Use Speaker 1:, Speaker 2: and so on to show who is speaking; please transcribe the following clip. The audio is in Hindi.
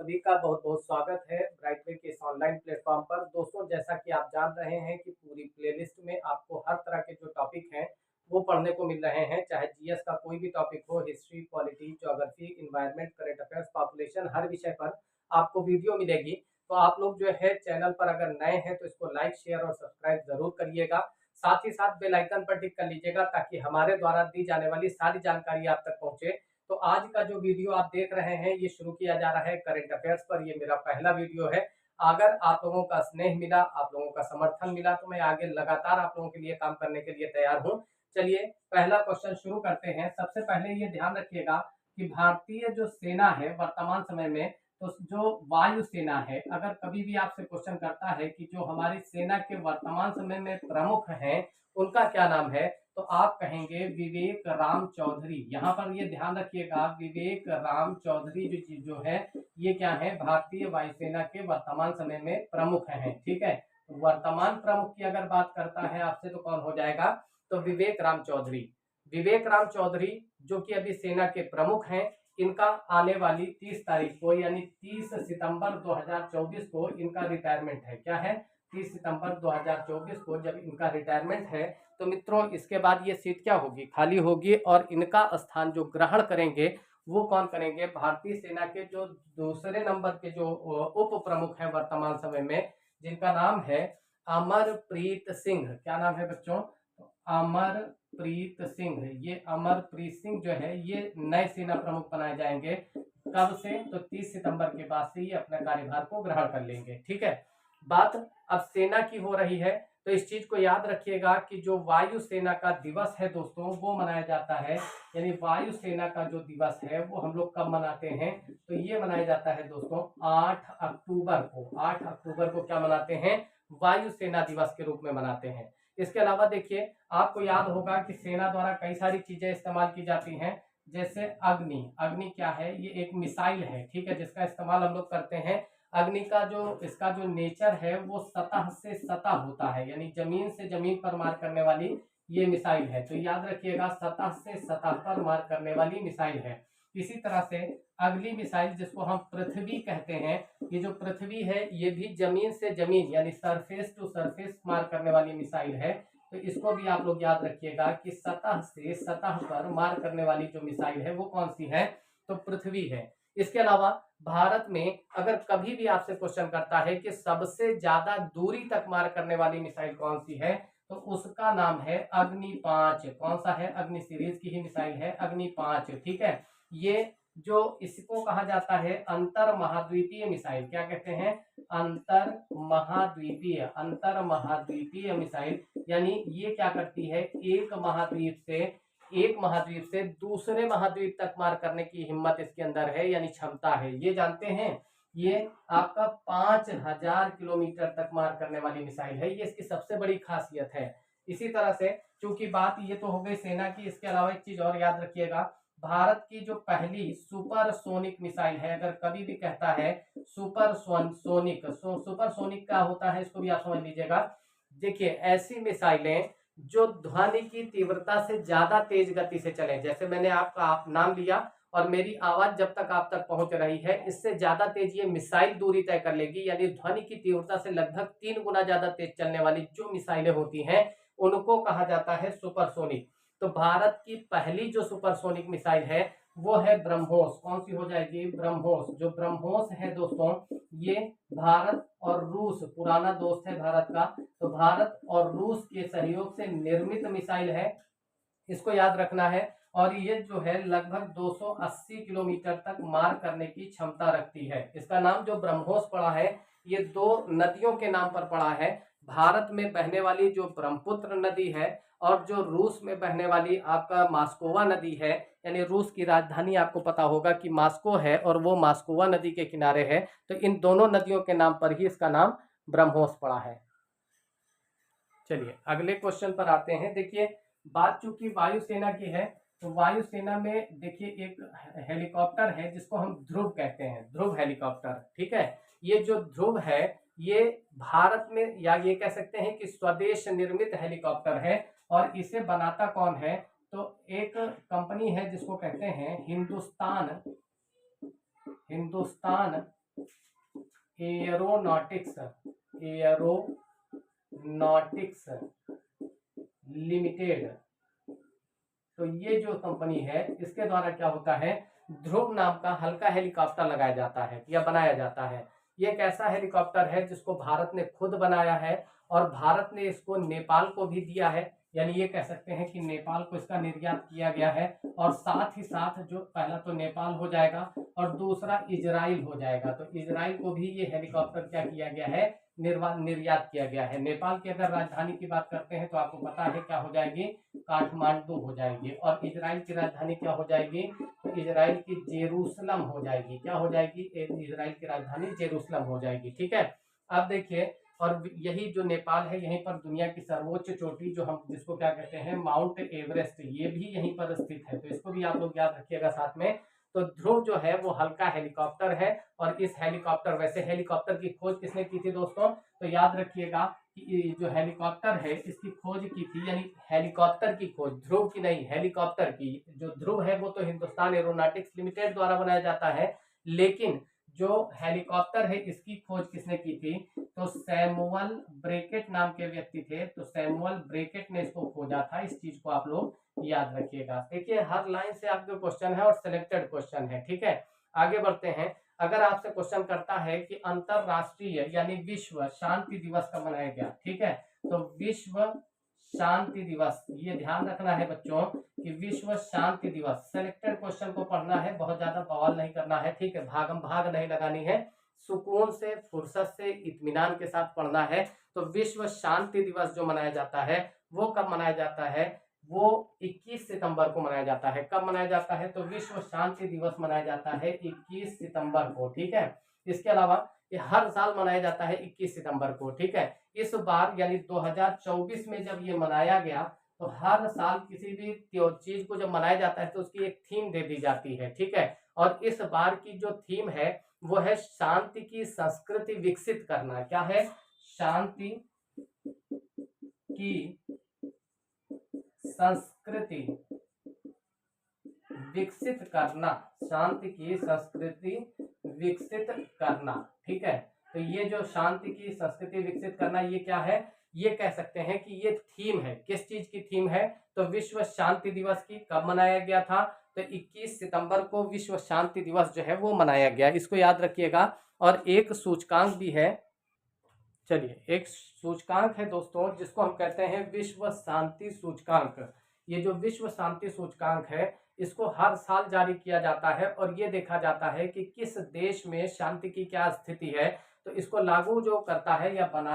Speaker 1: सभी का बहुत बहुत स्वागत है ब्राइटवे के इस ऑनलाइन प्लेटफॉर्म पर। दोस्तों, जैसा कि आप जान रहे हैं कि पूरी प्लेलिस्ट में आपको हर तरह के जो टॉपिक हैं वो पढ़ने को मिल रहे हैं, चाहे जीएस का कोई भी टॉपिक हो, history, polity, geography, environment, current affairs, population, हर विषय पर आपको वीडियो मिलेगी। तो आप लोग जो है चैनल पर अगर नए हैं तो इसको लाइक, शेयर और सब्सक्राइब जरूर करिएगा। साथ ही साथ बेल आइकन पर टिक कर लीजिएगा ताकि हमारे द्वारा दी जाने वाली सारी जानकारी आप तक पहुंचे। तो आज का जो वीडियो आप देख रहे हैं ये शुरू किया जा रहा है करंट अफेयर्स पर। ये मेरा पहला वीडियो है। अगर आप लोगों का स्नेह मिला, आप लोगों का समर्थन मिला तो मैं आगे लगातार आप लोगों के लिए काम करने के लिए तैयार हूं। चलिए पहला क्वेश्चन शुरू करते हैं। सबसे पहले ये ध्यान रखिएगा कि भारतीय जो सेना है वर्तमान समय में, तो जो वायु सेना है, अगर कभी भी आपसे क्वेश्चन करता है कि जो हमारी सेना के वर्तमान समय में प्रमुख हैं उनका क्या नाम है, तो आप कहेंगे विवेक राम चौधरी। यहाँ पर ये ध्यान रखिएगा, विवेक राम चौधरी जो है ये क्या है, भारतीय वायुसेना के वर्तमान समय में प्रमुख हैं। ठीक है, वर्तमान प्रमुख की अगर बात करता है आपसे तो कौन हो जाएगा, तो विवेक राम चौधरी। विवेक राम चौधरी जो कि अभी सेना के प्रमुख हैं, इनका आने वाली 30 तारीख को यानी 30 सितंबर 2024 को इनका रिटायरमेंट है। क्या है, 30 सितंबर 2024 को जब इनका रिटायरमेंट है तो मित्रों इसके बाद ये सीट क्या होगी, खाली होगी और इनका स्थान जो ग्रहण करेंगे वो कौन करेंगे, भारतीय सेना के जो दूसरे नंबर के जो उप प्रमुख हैं वर्तमान समय में, जिनका नाम है अमरप्रीत सिंह। क्या नाम है बच्चों, अमरप्रीत सिंह। ये अमरप्रीत सिंह जो है ये नए सेना प्रमुख बनाए जाएंगे। कब से, तो 30 सितंबर के बाद से ये अपने कार्यभार को ग्रहण कर लेंगे। ठीक है, बात अब सेना की हो रही है तो इस चीज को याद रखिएगा कि जो वायु सेना का दिवस है दोस्तों वो मनाया जाता है, यानी वायु सेना का जो दिवस है वो हम लोग कब मनाते हैं, तो ये मनाया जाता है दोस्तों 8 अक्टूबर को। 8 अक्टूबर को क्या मनाते हैं, वायु सेना दिवस के रूप में मनाते हैं। इसके अलावा देखिए आपको याद होगा कि सेना द्वारा कई सारी चीजें इस्तेमाल की जाती हैं, जैसे अग्नि। अग्नि क्या है, ये एक मिसाइल है, ठीक है, जिसका इस्तेमाल हम लोग करते हैं। अग्नि का जो इसका जो नेचर है वो सतह से सतह होता है, यानी जमीन से जमीन पर मार करने वाली ये मिसाइल है। तो याद रखिएगा सतह से सतह पर मार करने वाली मिसाइल है। इसी तरह से अगली मिसाइल जिसको हम पृथ्वी कहते हैं, ये जो पृथ्वी है ये भी जमीन से जमीन यानी सरफेस टू सरफेस मार करने वाली मिसाइल है। तो इसको भी आप लोग याद रखिएगा कि सतह से सतह पर मार करने वाली जो मिसाइल है वो कौन सी है, तो पृथ्वी है। इसके अलावा भारत में अगर कभी भी आपसे क्वेश्चन करता है कि सबसे ज्यादा दूरी तक मार करने वाली मिसाइल कौन सी है, तो उसका नाम है अग्नि 5। कौन सा है, अग्नि सीरीज की ही मिसाइल है अग्नि 5। ठीक है, ये जो इसको कहा जाता है अंतर महाद्वीपीय मिसाइल। क्या कहते हैं, अंतर महाद्वीपीय मिसाइल। यानी ये क्या करती है, एक महाद्वीप से दूसरे महाद्वीप तक मार करने की हिम्मत इसके अंदर है, यानी क्षमता है। ये जानते हैं, ये आपका 5000 किलोमीटर तक मार करने वाली मिसाइल है। ये इसकी सबसे बड़ी खासियत है। इसी तरह से चूंकि बात ये तो हो गई सेना की, इसके अलावा एक चीज और याद रखिएगा, भारत की जो पहली सुपरसोनिक मिसाइल है, अगर कभी भी कहता है सुपरसोनिक क्या होता है इसको भी आप समझ लीजिएगा। देखिए ऐसी मिसाइलें जो ध्वनि की तीव्रता से ज्यादा तेज गति से चले, जैसे मैंने आपका नाम लिया और मेरी आवाज जब तक आप तक पहुंच रही है इससे ज्यादा तेज ये मिसाइल दूरी तय कर लेगी, यानी ध्वनि की तीव्रता से लगभग 3 गुना ज्यादा तेज चलने वाली जो मिसाइलें होती हैं उनको कहा जाता है सुपरसोनिक। तो भारत की पहली जो सुपरसोनिक मिसाइल है वो है ब्रह्मोस। कौन सी हो जाएगी, ब्रह्मोस। जो ब्रह्मोस है दोस्तों ये भारत और रूस, पुराना दोस्त है भारत का, तो भारत और रूस के सहयोग से निर्मित मिसाइल है, इसको याद रखना है। और ये जो है लगभग 280 किलोमीटर तक मार करने की क्षमता रखती है। इसका नाम जो ब्रह्मोस पड़ा है ये 2 नदियों के नाम पर पड़ा है, भारत में बहने वाली जो ब्रह्मपुत्र नदी है और जो रूस में बहने वाली आपका मास्कोवा नदी है, यानी रूस की राजधानी आपको पता होगा कि मास्को है और वो मास्कोवा नदी के किनारे है। तो इन दोनों नदियों के नाम पर ही इसका नाम ब्रह्मोस पड़ा है। चलिए अगले क्वेश्चन पर आते हैं। देखिए बात चूंकि वायुसेना की है तो वायुसेना में देखिए एक हेलीकॉप्टर है जिसको हम ध्रुव कहते हैं, ध्रुव हेलीकॉप्टर। ठीक है, ये जो ध्रुव है ये भारत में, या ये कह सकते हैं कि स्वदेश निर्मित हेलीकॉप्टर है। और इसे बनाता कौन है, तो एक कंपनी है जिसको कहते हैं हिंदुस्तान एरोनॉटिक्स लिमिटेड। तो ये जो कंपनी है इसके द्वारा क्या होता है, ध्रुव नाम का हल्का हेलीकॉप्टर लगाया जाता है या बनाया जाता है। ये एक ऐसा हेलीकॉप्टर है जिसको भारत ने खुद बनाया है और भारत ने इसको नेपाल को भी दिया है, यानी ये कह सकते हैं कि नेपाल को इसका निर्यात किया गया है। और साथ ही साथ जो पहला तो नेपाल हो जाएगा और दूसरा इजराइल हो जाएगा। तो इजराइल को भी ये हेलीकॉप्टर क्या किया गया है, निर्यात किया गया है। नेपाल की अगर राजधानी की बात करते हैं तो आपको पता है क्या हो जाएगी, काठमांडू हो जाएगी। और इजराइल की राजधानी क्या हो जाएगी, तो इजराइल की जेरूसलम हो जाएगी। क्या हो जाएगी, इजराइल की राजधानी जेरूसलम हो जाएगी। ठीक है, अब देखिए, और यही जो नेपाल है यहीं पर दुनिया की सर्वोच्च चोटी जो हम जिसको क्या कहते हैं माउंट एवरेस्ट, ये भी यहीं पर स्थित है। तो इसको भी आप लोग याद रखिएगा साथ में। तो ध्रुव जो है वो हल्का हेलीकॉप्टर है और इस हेलीकॉप्टर, वैसे हेलीकॉप्टर की खोज किसने की थी दोस्तों, तो याद रखिएगा कि जो हेलीकॉप्टर है इसकी खोज की थी, यानी हेलीकॉप्टर की खोज, ध्रुव की नहीं हेलीकॉप्टर की। जो ध्रुव है वो तो हिंदुस्तान एरोनॉटिक्स लिमिटेड द्वारा बनाया जाता है, लेकिन जो हेलीकॉप्टर है इसकी खोज किसने की थी, तो सैमुअल ब्रेकेट नाम के व्यक्ति थे। तो सैमुअल ब्रेकेट ने इसको खोजा था। इस चीज को आप लोग याद रखिएगा। देखिए हर लाइन से आपके क्वेश्चन है और सिलेक्टेड क्वेश्चन है। ठीक है, आगे बढ़ते हैं। अगर आपसे क्वेश्चन करता है कि अंतरराष्ट्रीय यानी विश्व शांति दिवस कब मनाया गया, ठीक है, तो विश्व शांति दिवस, ये ध्यान रखना है बच्चों कि विश्व शांति दिवस, सिलेक्टेड क्वेश्चन को पढ़ना है, बहुत ज्यादा बवाल नहीं करना है। ठीक है, भागम भाग नहीं लगानी है, सुकून से, फुर्सत से, इत्मीनान के साथ पढ़ना है। तो विश्व शांति दिवस जो मनाया जाता है वो कब मनाया जाता है, वो 21 सितंबर को मनाया जाता है। कब मनाया जाता है, तो विश्व शांति दिवस मनाया जाता है 21 सितंबर को। ठीक है, इसके अलावा ये हर साल मनाया जाता है 21 सितंबर को। ठीक है, इस बार यानी 2024 में जब ये मनाया गया तो हर साल किसी भी चीज को जब मनाया जाता है तो उसकी एक थीम दे दी जाती है। ठीक है, और इस बार की जो थीम है वो है शांति की संस्कृति विकसित करना। क्या है, शांति की संस्कृति विकसित करना, शांति की संस्कृति विकसित करना। ठीक है, तो ये जो शांति की संस्कृति विकसित करना ये क्या है, ये कह सकते हैं कि ये थीम है। किस चीज की थीम है, तो विश्व शांति दिवस की। कब मनाया गया था, तो 21 सितंबर को विश्व शांति दिवस जो है वो मनाया गया, इसको याद रखिएगा। और एक सूचकांक भी है, चलिए एक सूचकांक है दोस्तों जिसको हम कहते हैं विश्व शांति सूचकांक। ये जो विश्व शांति सूचकांक है इसको हर साल जारी किया जाता है और ये देखा जाता है कि किस देश में शांति की क्या स्थिति है। तो इसको लागू जो करता है या बना